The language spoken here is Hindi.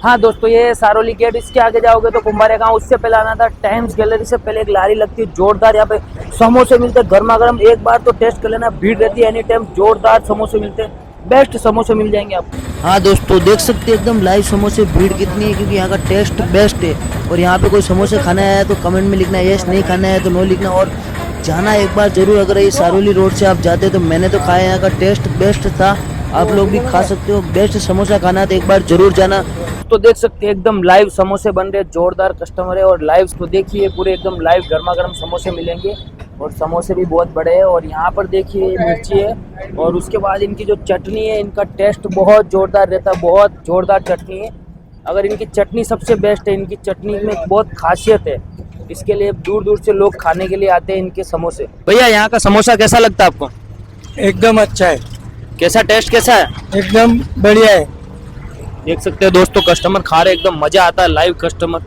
हाँ दोस्तों, ये सारोली गेट, इसके आगे जाओगे तो कुंभारे गांव, उससे पहले आना था टाइम्स गैलरी से पहले एक लारी लगती है जोरदार। यहाँ पे समोसे मिलते हैं गर्मा गर्म, एक बार तो टेस्ट कर लेना। भीड़ रहती है एनी टाइम, जोरदार समोसे मिलते हैं, बेस्ट समोसे मिल जाएंगे आपको। हाँ दोस्तों, देख सकते हैं एकदम लाइव समोसे, भीड़ कितनी है, क्योंकि यहाँ का टेस्ट बेस्ट है। और यहाँ पे कोई समोसे खाना है तो कमेंट में लिखना यस, नहीं खाना है तो नो लिखना। और जाना एक बार जरूर, अगर ये सारोली रोड से आप जाते तो मैंने तो खाया, यहाँ का टेस्ट बेस्ट था, आप लोग भी खा सकते हो। बेस्ट समोसा खाना है तो एक बार जरूर जाना। तो देख सकते हैं एकदम लाइव समोसे बन रहे, जोरदार कस्टमर है। और लाइव तो देखिए पूरे एकदम लाइव गर्मा गर्म समोसे मिलेंगे, और समोसे भी बहुत बड़े हैं। और यहाँ पर देखिए मिर्ची है, और उसके बाद इनकी जो चटनी है, इनका टेस्ट बहुत जोरदार रहता है, बहुत जोरदार चटनी है। अगर इनकी चटनी सबसे बेस्ट है, इनकी चटनी में बहुत खासियत है, इसके लिए दूर दूर से लोग खाने के लिए आते हैं इनके समोसे। भैया, यहाँ का समोसा कैसा लगता है आपको? एकदम अच्छा है, कैसा टेस्ट कैसा है? एकदम बढ़िया है। देख सकते हैं दोस्तों, कस्टमर खा रहे, एकदम मजा आता है, लाइव कस्टमर।